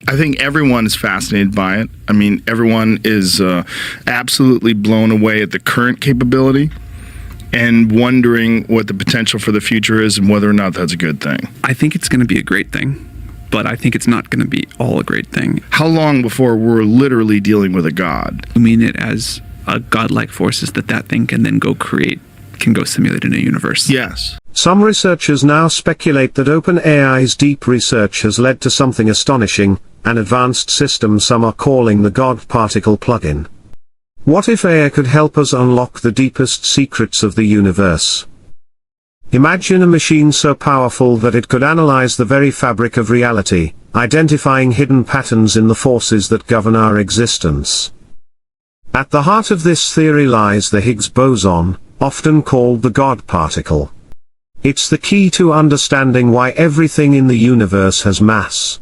I think everyone is fascinated by it. I mean, everyone is absolutely blown away at the current capability and wondering what the potential for the future is and whether or not that's a good thing. I think it's going to be a great thing, but I think it's not going to be all a great thing. How long before we're literally dealing with a god? I mean it as a godlike forces that thing can then go simulate in a universe. Yes. Some researchers now speculate that OpenAI's deep research has led to something astonishing, an advanced system some are calling the God Particle Plugin. What if AI could help us unlock the deepest secrets of the universe? Imagine a machine so powerful that it could analyze the very fabric of reality, identifying hidden patterns in the forces that govern our existence. At the heart of this theory lies the Higgs boson, often called the God particle. It's the key to understanding why everything in the universe has mass.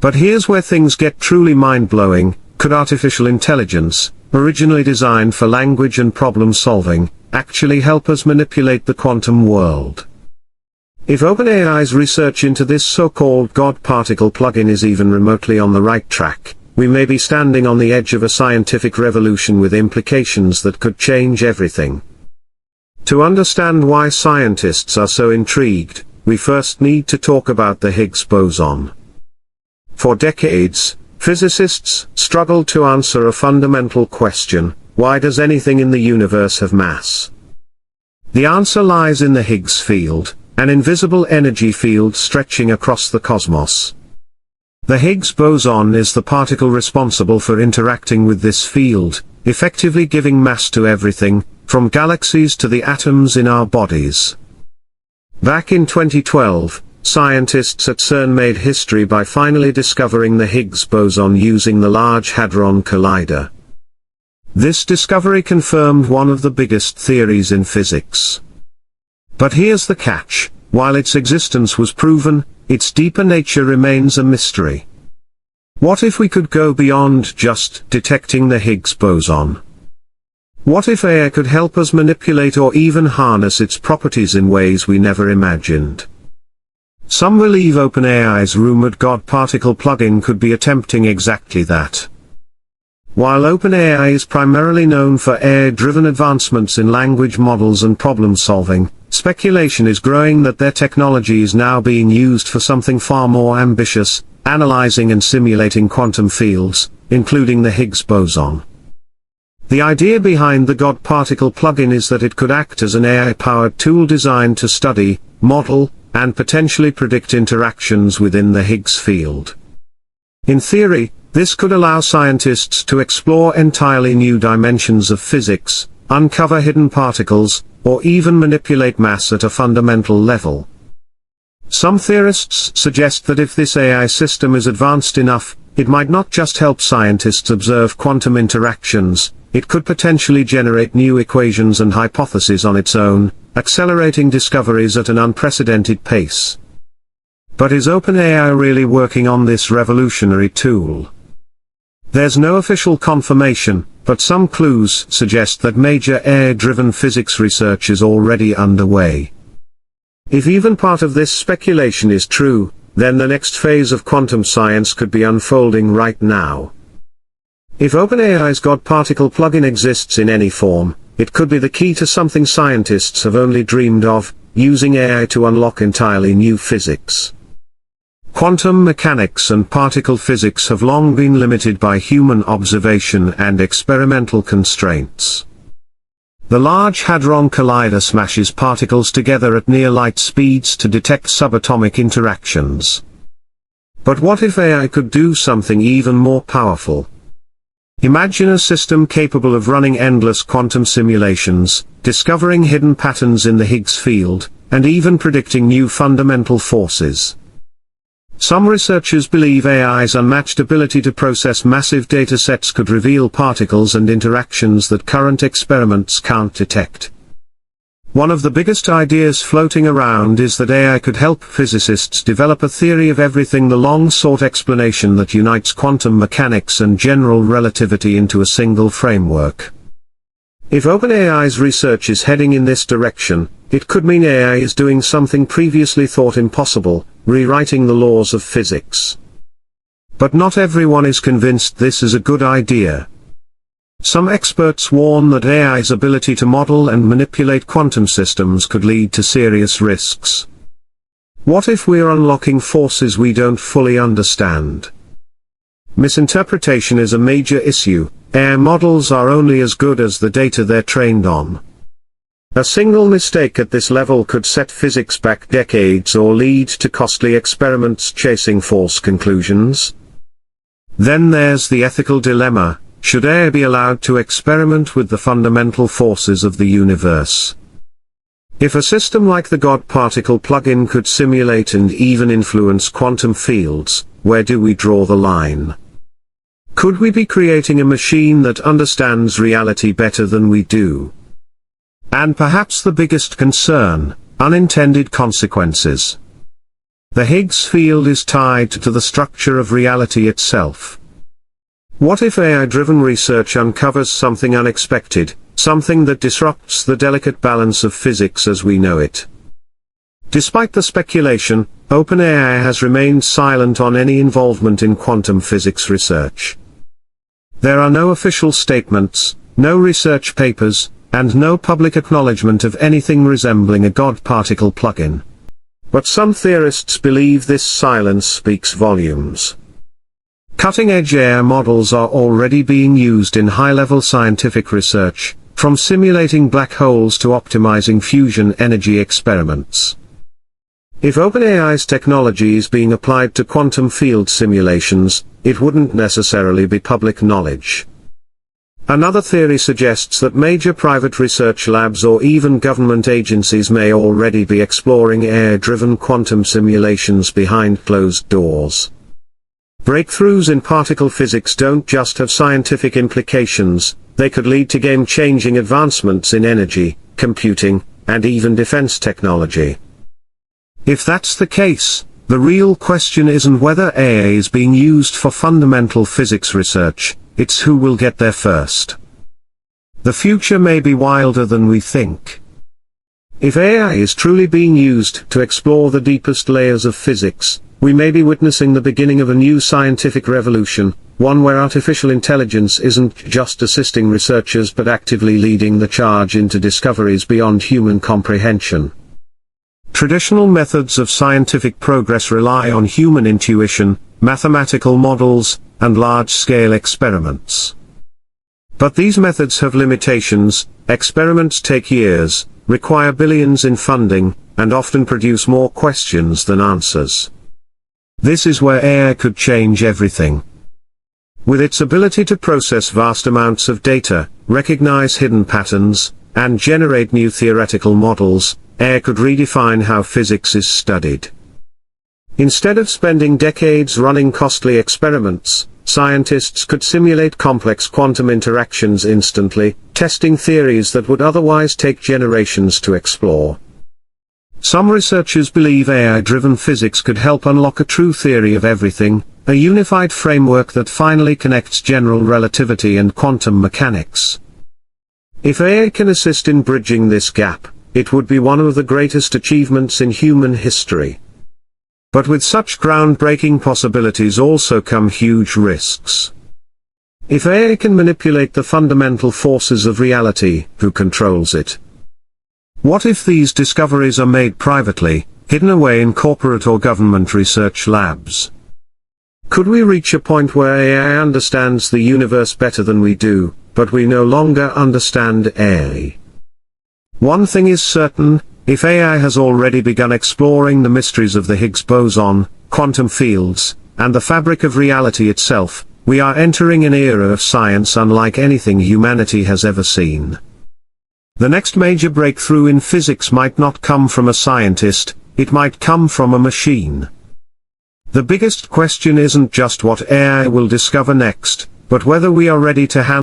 But here's where things get truly mind-blowing. Could artificial intelligence, originally designed for language and problem-solving, actually help us manipulate the quantum world? If OpenAI's research into this so-called God particle plugin is even remotely on the right track, we may be standing on the edge of a scientific revolution with implications that could change everything. To understand why scientists are so intrigued, we first need to talk about the Higgs boson. For decades, physicists struggled to answer a fundamental question: why does anything in the universe have mass? The answer lies in the Higgs field, an invisible energy field stretching across the cosmos. The Higgs boson is the particle responsible for interacting with this field, effectively giving mass to everything, from galaxies to the atoms in our bodies. Back in 2012, scientists at CERN made history by finally discovering the Higgs boson using the Large Hadron Collider. This discovery confirmed one of the biggest theories in physics. But here's the catch: while its existence was proven, its deeper nature remains a mystery. What if we could go beyond just detecting the Higgs boson? What if AI could help us manipulate or even harness its properties in ways we never imagined? Some believe OpenAI's rumored God particle plugin could be attempting exactly that. While OpenAI is primarily known for AI-driven advancements in language models and problem-solving, speculation is growing that their technology is now being used for something far more ambitious: analyzing and simulating quantum fields, including the Higgs boson. The idea behind the God particle plugin is that it could act as an AI-powered tool designed to study, model, and potentially predict interactions within the Higgs field. In theory, this could allow scientists to explore entirely new dimensions of physics, uncover hidden particles, or even manipulate mass at a fundamental level. Some theorists suggest that if this AI system is advanced enough, it might not just help scientists observe quantum interactions, it could potentially generate new equations and hypotheses on its own, accelerating discoveries at an unprecedented pace. But is OpenAI really working on this revolutionary tool? There's no official confirmation, but some clues suggest that major AI-driven physics research is already underway. If even part of this speculation is true, then the next phase of quantum science could be unfolding right now. If OpenAI's God particle plugin exists in any form, it could be the key to something scientists have only dreamed of: using AI to unlock entirely new physics. Quantum mechanics and particle physics have long been limited by human observation and experimental constraints. The Large Hadron Collider smashes particles together at near light speeds to detect subatomic interactions. But what if AI could do something even more powerful? Imagine a system capable of running endless quantum simulations, discovering hidden patterns in the Higgs field, and even predicting new fundamental forces. Some researchers believe AI's unmatched ability to process massive datasets could reveal particles and interactions that current experiments can't detect. One of the biggest ideas floating around is that AI could help physicists develop a theory of everything, the long-sought explanation that unites quantum mechanics and general relativity into a single framework. If OpenAI's research is heading in this direction, it could mean AI is doing something previously thought impossible: rewriting the laws of physics. But not everyone is convinced this is a good idea. Some experts warn that AI's ability to model and manipulate quantum systems could lead to serious risks. What if we're unlocking forces we don't fully understand? Misinterpretation is a major issue. AI models are only as good as the data they're trained on. A single mistake at this level could set physics back decades or lead to costly experiments chasing false conclusions. Then there's the ethical dilemma: should AI be allowed to experiment with the fundamental forces of the universe? If a system like the God particle plugin could simulate and even influence quantum fields, where do we draw the line? Could we be creating a machine that understands reality better than we do? And perhaps the biggest concern: unintended consequences. The Higgs field is tied to the structure of reality itself. What if AI-driven research uncovers something unexpected, something that disrupts the delicate balance of physics as we know it? Despite the speculation, OpenAI has remained silent on any involvement in quantum physics research. There are no official statements, no research papers, and no public acknowledgement of anything resembling a God particle plugin. But some theorists believe this silence speaks volumes. Cutting-edge AI models are already being used in high-level scientific research, from simulating black holes to optimizing fusion energy experiments. If OpenAI's technology is being applied to quantum field simulations, it wouldn't necessarily be public knowledge. Another theory suggests that major private research labs or even government agencies may already be exploring AI-driven quantum simulations behind closed doors. Breakthroughs in particle physics don't just have scientific implications, they could lead to game-changing advancements in energy, computing, and even defense technology. If that's the case, the real question isn't whether AI is being used for fundamental physics research, it's who will get there first. The future may be wilder than we think. If AI is truly being used to explore the deepest layers of physics, we may be witnessing the beginning of a new scientific revolution, one where artificial intelligence isn't just assisting researchers but actively leading the charge into discoveries beyond human comprehension. Traditional methods of scientific progress rely on human intuition, mathematical models, and large-scale experiments. But these methods have limitations. Experiments take years, require billions in funding, and often produce more questions than answers. This is where AI could change everything. With its ability to process vast amounts of data, recognize hidden patterns, and generate new theoretical models, AI could redefine how physics is studied. Instead of spending decades running costly experiments, scientists could simulate complex quantum interactions instantly, testing theories that would otherwise take generations to explore. Some researchers believe AI-driven physics could help unlock a true theory of everything, a unified framework that finally connects general relativity and quantum mechanics. If AI can assist in bridging this gap, it would be one of the greatest achievements in human history. But with such groundbreaking possibilities also come huge risks. If AI can manipulate the fundamental forces of reality, who controls it? What if these discoveries are made privately, hidden away in corporate or government research labs? Could we reach a point where AI understands the universe better than we do, but we no longer understand AI? One thing is certain: if AI has already begun exploring the mysteries of the Higgs boson, quantum fields, and the fabric of reality itself, we are entering an era of science unlike anything humanity has ever seen. The next major breakthrough in physics might not come from a scientist, it might come from a machine. The biggest question isn't just what AI will discover next, but whether we are ready to handle